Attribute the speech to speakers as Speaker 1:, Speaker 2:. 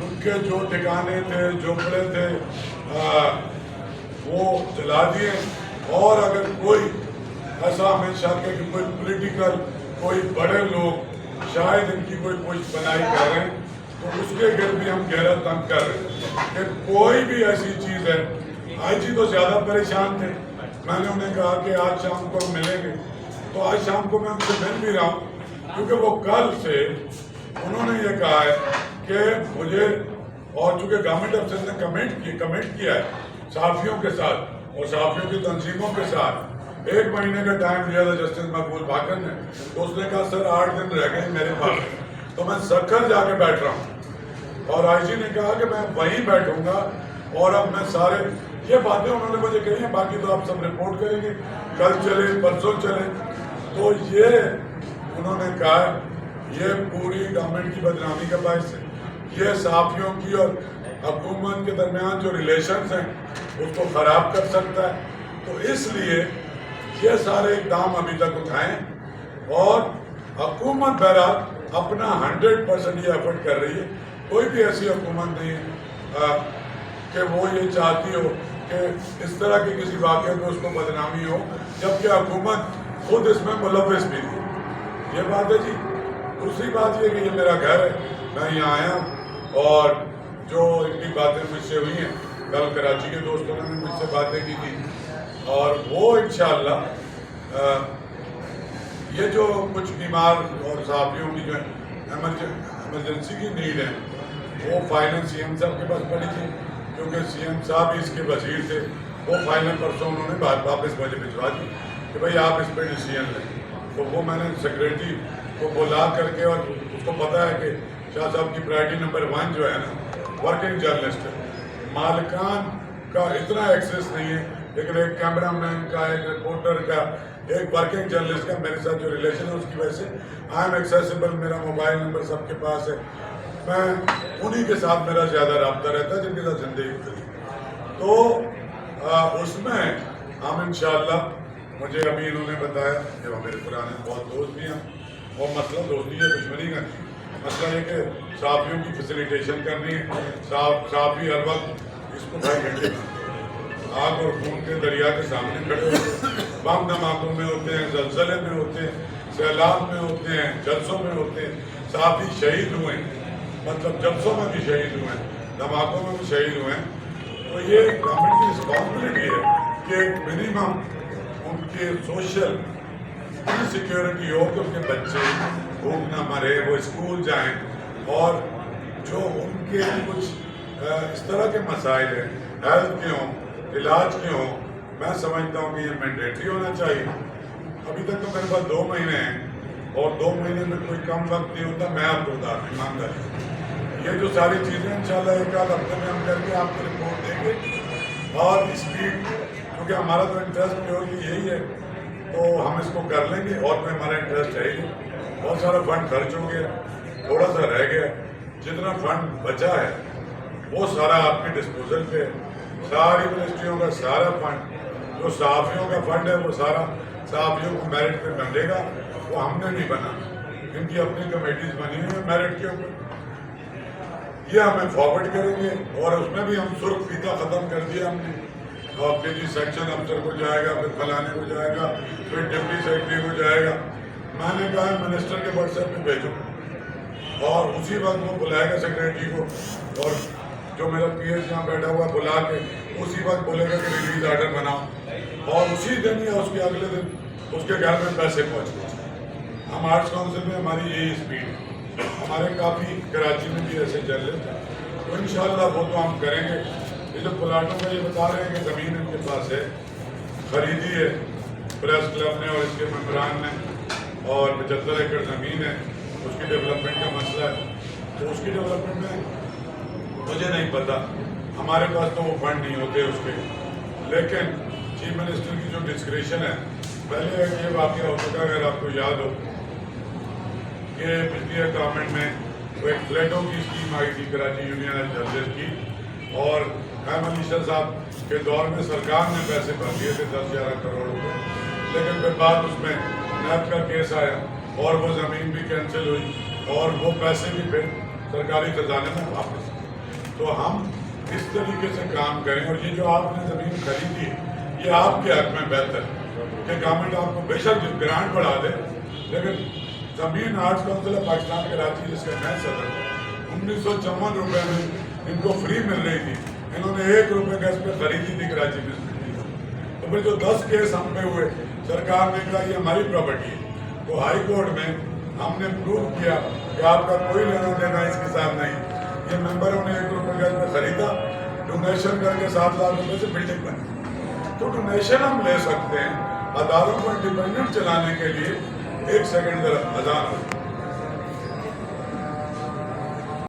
Speaker 1: ان کے جو ٹھکانے تھے جھونپڑے تھے وہ جلا دیے، اور اگر کوئی ایسا ہمیں شک ہے کہ کوئی پولیٹیکل کوئی بڑے لوگ شاید ان کی کوئی پشت بنائی کر رہے ہیں تو اس کے گرد بھی ہم گہرا تنگ کر رہے ہیں کہ کوئی بھی ایسی چیز ہے۔ آئی جی تو زیادہ پریشان تھے، میں نے انہیں کہا کہ آج شام کو ہم ملیں گے، تو آج شام کو میں ان سے مل بھی رہا ہوں، کیونکہ وہ کل سے انہوں نے یہ کہا ہے کہ مجھے، اور چونکہ گورنمنٹ افسر نے کمنٹ کیا ہے صحافیوں کے ساتھ اور صحافیوں کی تنظیموں کے ساتھ 1 مہینے کا ٹائم دیا تھا جسٹس مقبول بھاکر نے، تو اس نے کہا سر 8 دن رہ گئے میرے پاس، تو میں سکھر جا کے بیٹھ رہا ہوں، اور آئی جی نے کہا کہ میں وہیں بیٹھوں گا، اور اب میں سارے یہ باتیں انہوں نے مجھے کہی ہیں، باقی تو آپ سب رپورٹ کریں گے، کل چلے پرسوں چلے، تو یہ انہوں نے کہا یہ پوری گورنمنٹ کی بدنامی کا باعث ہے، یہ صحافیوں کی اور حکومت کے درمیان جو ریلیشنز ہیں اس کو خراب کر سکتا ہے، تو اس لیے یہ سارے اقدام ابھی تک اٹھائیں، اور حکومت بہرحال اپنا 100% یہ ایفرٹ کر رہی ہے، کوئی بھی ایسی حکومت نہیں ہے کہ وہ یہ چاہتی ہو کہ اس طرح کے کسی واقعے میں اس کو بدنامی ہو، جبکہ حکومت خود اس میں ملوث بھی تھی۔ یہ بات ہے جی۔ دوسری بات یہ کہ یہ میرا گھر ہے، میں یہاں آیا ہوں، اور جو ان کی باتیں مجھ سے ہوئی ہیں، کل کراچی کے دوستوں نے بھی مجھ سے باتیں کی تھی، اور وہ انشاءاللہ یہ جو کچھ بیمار اور صحافیوں کی جو ایمرجنسی کی نیڈ ہے وہ فائنل سی ایم صاحب کے پاس پڑی تھی، کیونکہ سی ایم صاحب ہی اس کے وزیر تھے، وہ فائنل پرسوں انہوں نے بات واپس مجھے بھجوا دی کہ بھائی آپ اس پہ ڈیسیژن لیں، تو وہ میں نے سیکریٹری کو بلا کر کے، اور اس کو پتا ہے کہ شاہ صاحب کی پرائرٹی نمبر 1 جو ہے نا ورکنگ جرنلسٹ ہے، مالکان کا اتنا ایکسیس نہیں ہے، لیکن ایک کیمرہ مین کا، ایک رپورٹر کا، ایک ورکنگ جرنلسٹ کا میرے ساتھ جو ریلیشن ہے اس کی وجہ سے آئی ایم ایکسیسیبل، میرا موبائل نمبر سب کے پاس ہے، میں انہی کے ساتھ میرا زیادہ رابطہ رہتا ہے جن کے ساتھ زندگی گزری، تو اس میں ہم انشاءاللہ، مجھے ابھی انہوں نے بتایا کہ وہ میرے پرانے بہت دوست بھی ہیں، اور مسئلہ دوستی ہے دشمنی کا نہیں، مسئلہ یہ کہ صحافیوں کی فیسیلیٹیشن کرنی ہے، صحافی ہر وقت اس کو بھائی گھنٹے آگ اور خون کے دریا کے سامنے کھڑے ہوتے ہیں، بم دھماکوں میں ہوتے ہیں، زلزلے میں ہوتے ہیں، سیلاب میں ہوتے ہیں، جلسوں میں ہوتے ہیں، صحافی شہید ہوئے ہیں، مطلب جلسوں میں بھی شہید ہوئے ہیں، دھماکوں میں بھی شہید ہوئے ہیں، تو یہ گورنمنٹ کی رسپانسبلٹی ہے کہ منیمم ان کے سوشل سیکیورٹی ہو کہ ان کے بچے بھوک نہ مرے، وہ اسکول جائیں، اور جو ان کے کچھ اس طرح کے مسائل ہیں ہیلتھ کے ہوں، علاج کے ہوں، میں سمجھتا ہوں کہ یہ مینڈیٹری ہونا چاہیے۔ ابھی تک تو میرے پاس 2 مہینے ہیں، اور 2 مہینے میں کوئی کم وقت نہیں ہوتا، میں آپ کو بتا رہا ایمانداری سے یہ جو ساری چیزیں انشاءاللہ 1 آدھ ہفتے میں ہم کر کے آپ کو رپورٹ دیں گے، اور اسپیڈ، کیونکہ ہمارا تو انٹرسٹ پیورلی یہی ہے، تو ہم اس کو کر لیں گے، اور میں ہمارا انٹرسٹ ہے ہی، بہت سارا فنڈ خرچ ہو گیا، تھوڑا سا رہ گیا، جتنا فنڈ بچا ہے وہ سارا آپ کے ڈسپوزل پہ، ساری منسٹریوں کا سارا فنڈ، جو صحافیوں کا فنڈ ہے وہ سارا صحافیوں کو میرٹ پہ بندے گا، وہ ہم نے نہیں بنا، ان کی اپنی کمیٹیز بنی ہوئی ہیں میرٹ کے اوپر، یہ ہمیں فارورڈ کریں گے، اور اس میں بھی ہم سرخ فیتا ختم کر دیا ہم نے، اور کہ جی سیکشن افسر کو جائے گا، پھر فلانے کو جائے گا، پھر ڈپٹی سیکرٹری کو جائے گا، میں نے کہا منسٹر کے واٹس ایپ پہ بھیجو، اور اسی وقت وہ بلائے گا سیکریٹری کو، اور جو میرا پی ایس یہاں بیٹھا ہوا بلا کے اسی وقت بولے گا کہ ریلیز آرڈر بناؤ، اور اسی دن یا اس کے اگلے دن اس کے گھر میں پیسے پہنچ گئے۔ ہم آرٹس کونسل میں ہماری یہی اسپیڈ ہے، ہمارے کافی کراچی میں بھی ایسے چل رہے تھے، تو انشاءاللہ وہ تو ہم کریں گے۔ یہ جو پلاٹوں کا یہ بتا رہے ہیں کہ زمین ان کے پاس ہے، خریدی ہے پریس کلب نے اور اس کے ممبران نے، اور 75 ایکڑ زمین ہے، اس کی ڈیولپمنٹ کا مسئلہ ہے، تو اس کی ڈیولپمنٹ میں مجھے نہیں پتا، ہمارے پاس تو وہ فنڈ نہیں ہوتے اس کے، لیکن چیف منسٹر کی جو ڈسکریشن ہے، پہلے یہ واقعہ ہو چکا اگر آپ کو یاد ہو کہ پچھلی گورنمنٹ میں وہ ایک فلیٹوں کی اسکیم آئی تھی کراچی یونین ججز کی، اور خیم علی شاہ صاحب کے دور میں سرکار نے پیسے بھر دیے تھے 10-11 کروڑ روپے، لیکن پھر بعد اس میں نیب کا کیس آیا اور وہ زمین بھی کینسل ہوئی، اور وہ پیسے بھی پھر سرکاری خزانے میں واپس تو ہم اس طریقے سے کام کریں. اور یہ جو آپ نے زمین خریدی یہ آپ کے حق میں بہتر ہے کہ گورنمنٹ آپ کو بے شک گرانٹ بڑھا دے, لیکن زمین arts council of Pakistan Karachi جس کا میں صدر ہوں 1954 روپے میں ان کو فری مل رہی تھی, انہوں نے 1 روپے کا اس پہ خریدی تھی کراچی میں. تو پھر جو 10 کیس ہم پہ ہوئے سرکار نے کہا یہ ہماری پراپرٹی ہے, تو ہائی کورٹ میں ہم نے پروو کیا کہ آپ کا کوئی لینا دینا اس کے ساتھ نہیں. یہ ممبروں نے 1 روپے کا اس پہ خریدا, ڈونیشن کر کے 7 لاکھ روپے سے بلڈنگ بنی. تو ڈونیشن ہم لے سکتے ہیں. اداروں کو انڈیپینڈنٹ چلانے کے لیے 1 سیکنڈ اذان ہو.